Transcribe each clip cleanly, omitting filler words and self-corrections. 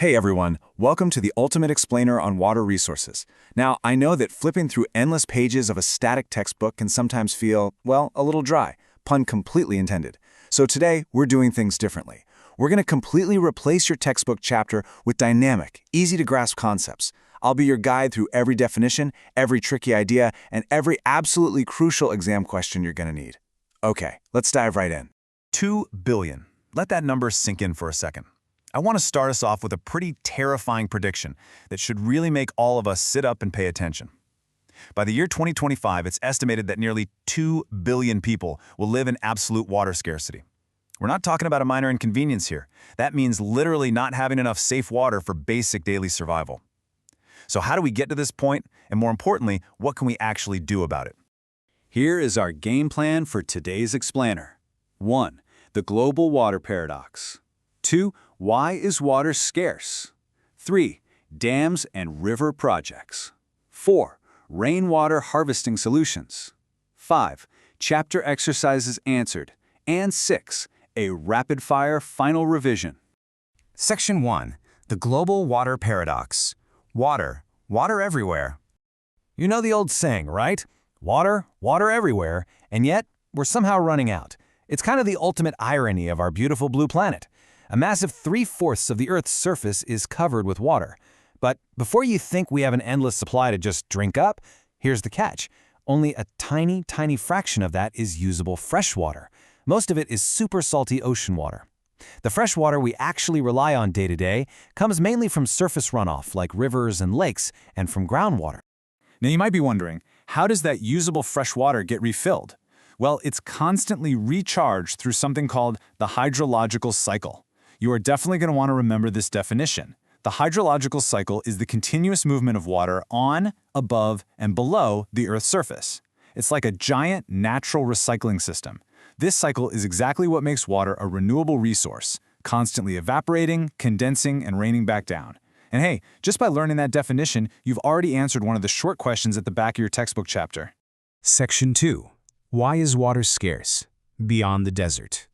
Hey everyone, welcome to the Ultimate Explainer on Water Resources. Now, I know that flipping through endless pages of a static textbook can sometimes feel, well, a little dry, pun completely intended. So today, we're doing things differently. We're going to completely replace your textbook chapter with dynamic, easy-to-grasp concepts. I'll be your guide through every definition, every tricky idea, and every absolutely crucial exam question you're going to need. Okay, let's dive right in. 2 billion. Let that number sink in for a second. I want to start us off with a pretty terrifying prediction that should really make all of us sit up and pay attention. By the year 2025, it's estimated that nearly 2 billion people will live in absolute water scarcity. We're not talking about a minor inconvenience here. That means literally not having enough safe water for basic daily survival. So how do we get to this point? And more importantly, what can we actually do about it? Here is our game plan for today's explainer. 1. The global water paradox. 2. Why is water scarce? 3. Dams and river projects. 4. Rainwater harvesting solutions. 5. Chapter exercises answered. And 6. A rapid-fire final revision. Section 1. The global water paradox. Water everywhere. You know the old saying, right? Water everywhere, and yet we're somehow running out. It's kind of the ultimate irony of our beautiful blue planet. A massive 3/4 of the Earth's surface is covered with water. But before you think we have an endless supply to just drink up, here's the catch. Only a tiny, tiny fraction of that is usable fresh water. Most of it is super salty ocean water. The fresh water we actually rely on day to day comes mainly from surface runoff like rivers and lakes and from groundwater. Now you might be wondering, how does that usable fresh water get refilled? Well, it's constantly recharged through something called the hydrological cycle. You are definitely going to want to remember this definition. The hydrological cycle is the continuous movement of water on, above, and below the Earth's surface. It's like a giant natural recycling system. This cycle is exactly what makes water a renewable resource, constantly evaporating, condensing, and raining back down. And hey, just by learning that definition, you've already answered one of the short questions at the back of your textbook chapter. Section 2. Why is water scarce? Beyond the desert.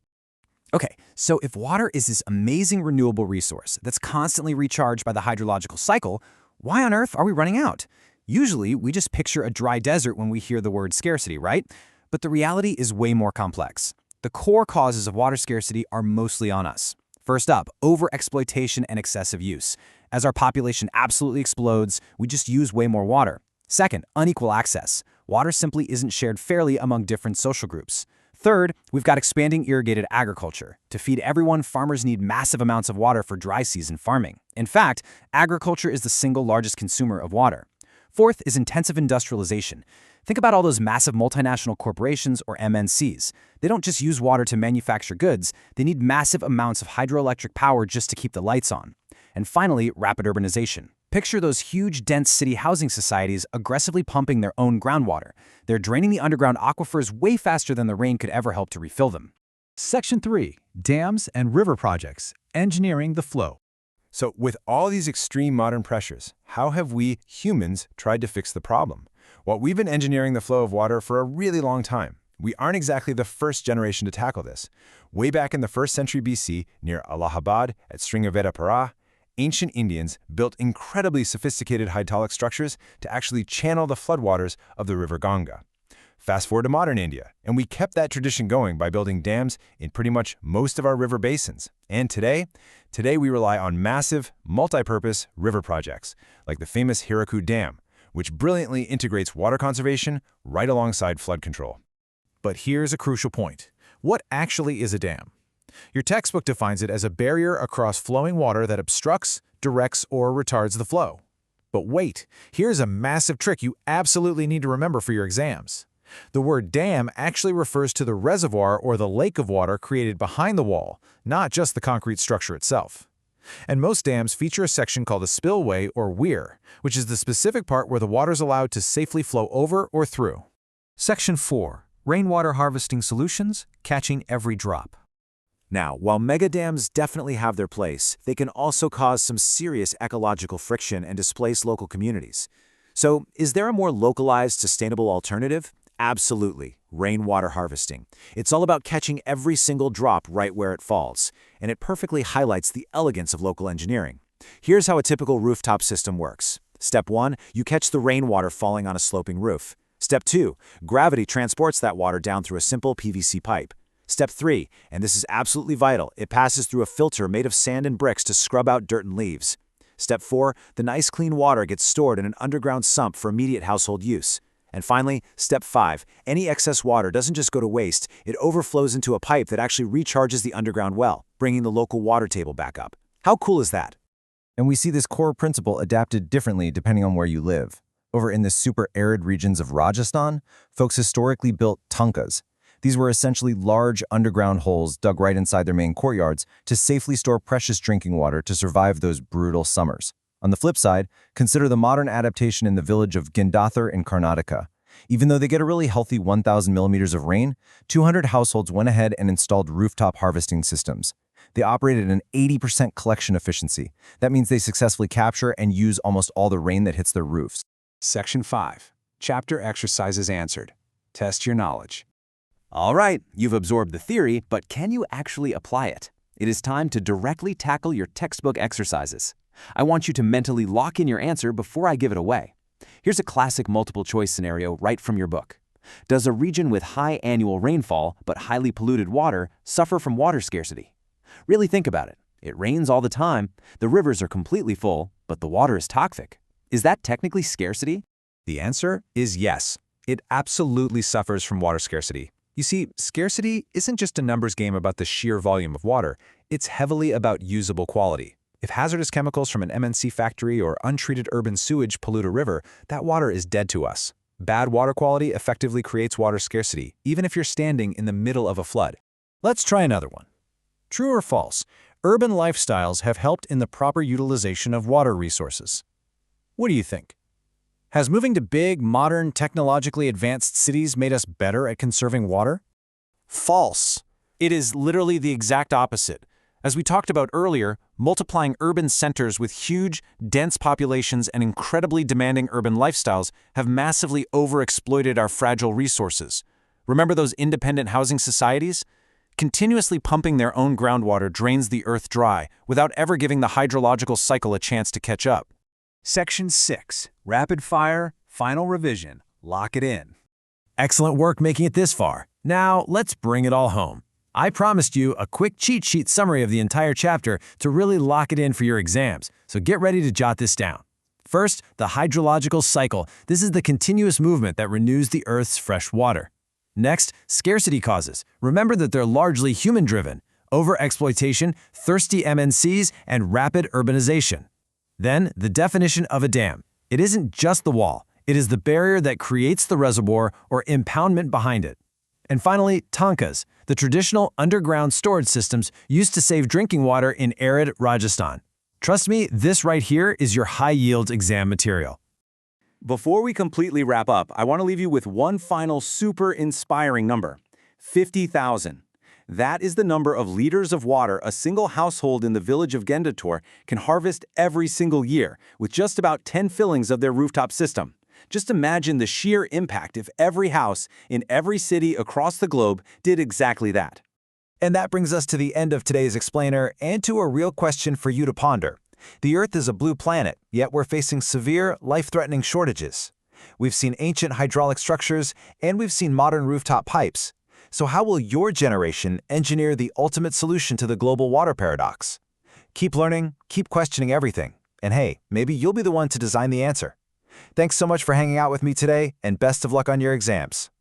Okay, so if water is this amazing renewable resource that's constantly recharged by the hydrological cycle, why on earth are we running out? Usually, we just picture a dry desert when we hear the word scarcity, right? But the reality is way more complex. The core causes of water scarcity are mostly on us. First up, over-exploitation and excessive use. As our population absolutely explodes, we just use way more water. Second, unequal access. Water simply isn't shared fairly among different social groups. Third, we've got expanding irrigated agriculture. To feed everyone, farmers need massive amounts of water for dry season farming. In fact, agriculture is the single largest consumer of water. Fourth is intensive industrialization. Think about all those massive multinational corporations or MNCs. They don't just use water to manufacture goods, they need massive amounts of hydroelectric power just to keep the lights on. And finally, rapid urbanization. Picture those huge, dense city housing societies aggressively pumping their own groundwater. They're draining the underground aquifers way faster than the rain could ever help to refill them. Section 3. Dams and river projects. Engineering the flow. So with all these extreme modern pressures, how have we, humans, tried to fix the problem? Well, we've been engineering the flow of water for a really long time. We aren't exactly the first generation to tackle this. Way back in the 1st century BC, near Allahabad at Sringaverapura, ancient Indians built incredibly sophisticated hydraulic structures to actually channel the floodwaters of the river Ganga. Fast forward to modern India, and we kept that tradition going by building dams in pretty much most of our river basins. And today we rely on massive, multi-purpose river projects, like the famous Hirakud Dam, which brilliantly integrates water conservation right alongside flood control. But here's a crucial point. What actually is a dam? Your textbook defines it as a barrier across flowing water that obstructs, directs, or retards the flow. But wait, here's a massive trick you absolutely need to remember for your exams. The word dam actually refers to the reservoir or the lake of water created behind the wall, not just the concrete structure itself. And most dams feature a section called a spillway or weir, which is the specific part where the water is allowed to safely flow over or through. Section 4. Rainwater harvesting solutions, catching every drop. Now, while megadams definitely have their place, they can also cause some serious ecological friction and displace local communities. So, is there a more localized, sustainable alternative? Absolutely, rainwater harvesting. It's all about catching every single drop right where it falls, and it perfectly highlights the elegance of local engineering. Here's how a typical rooftop system works. Step 1, you catch the rainwater falling on a sloping roof. Step 2, gravity transports that water down through a simple PVC pipe. Step 3, and this is absolutely vital, it passes through a filter made of sand and bricks to scrub out dirt and leaves. Step 4, the nice clean water gets stored in an underground sump for immediate household use. And finally, Step 5, any excess water doesn't just go to waste, it overflows into a pipe that actually recharges the underground well, bringing the local water table back up. How cool is that? And we see this core principle adapted differently depending on where you live. Over in the super arid regions of Rajasthan, folks historically built tankas. These were essentially large underground holes dug right inside their main courtyards to safely store precious drinking water to survive those brutal summers. On the flip side, consider the modern adaptation in the village of Gindathar in Karnataka. Even though they get a really healthy 1,000 millimeters of rain, 200 households went ahead and installed rooftop harvesting systems. They operated at an 80% collection efficiency. That means they successfully capture and use almost all the rain that hits their roofs. Section 5. Chapter Exercises Answered. Test your knowledge. All right, you've absorbed the theory, but can you actually apply it? It is time to directly tackle your textbook exercises. I want you to mentally lock in your answer before I give it away. Here's a classic multiple choice scenario right from your book. Does a region with high annual rainfall but highly polluted water suffer from water scarcity? Really think about it. It rains all the time, the rivers are completely full, but the water is toxic. Is that technically scarcity? The answer is yes. It absolutely suffers from water scarcity. You see, scarcity isn't just a numbers game about the sheer volume of water. It's heavily about usable quality. If hazardous chemicals from an MNC factory or untreated urban sewage pollute a river, that water is dead to us. Bad water quality effectively creates water scarcity, even if you're standing in the middle of a flood. Let's try another one. True or false? Urban lifestyles have helped in the proper utilization of water resources. What do you think? Has moving to big, modern, technologically advanced cities made us better at conserving water? False. It is literally the exact opposite. As we talked about earlier, multiplying urban centers with huge, dense populations and incredibly demanding urban lifestyles have massively overexploited our fragile resources. Remember those independent housing societies? Continuously pumping their own groundwater drains the earth dry without ever giving the hydrological cycle a chance to catch up. Section 6. Rapid Fire, Final Revision. Lock it in. Excellent work making it this far. Now, let's bring it all home. I promised you a quick cheat sheet summary of the entire chapter to really lock it in for your exams, so get ready to jot this down. First, the hydrological cycle. This is the continuous movement that renews the Earth's fresh water. Next, scarcity causes. Remember that they're largely human-driven: over-exploitation, thirsty MNCs, and rapid urbanization. Then, the definition of a dam. It isn't just the wall. It is the barrier that creates the reservoir or impoundment behind it. And finally, tankas, the traditional underground storage systems used to save drinking water in arid Rajasthan. Trust me, this right here is your high-yield exam material. Before we completely wrap up, I want to leave you with one final super inspiring number: 50,000. That is the number of liters of water a single household in the village of Gendator can harvest every single year, with just about 10 fillings of their rooftop system. Just imagine the sheer impact if every house in every city across the globe did exactly that. And that brings us to the end of today's explainer and to a real question for you to ponder. The Earth is a blue planet, yet we're facing severe, life-threatening shortages. We've seen ancient hydraulic structures, and we've seen modern rooftop pipes. So how will your generation engineer the ultimate solution to the global water paradox? Keep learning, keep questioning everything, and hey, maybe you'll be the one to design the answer. Thanks so much for hanging out with me today, and best of luck on your exams.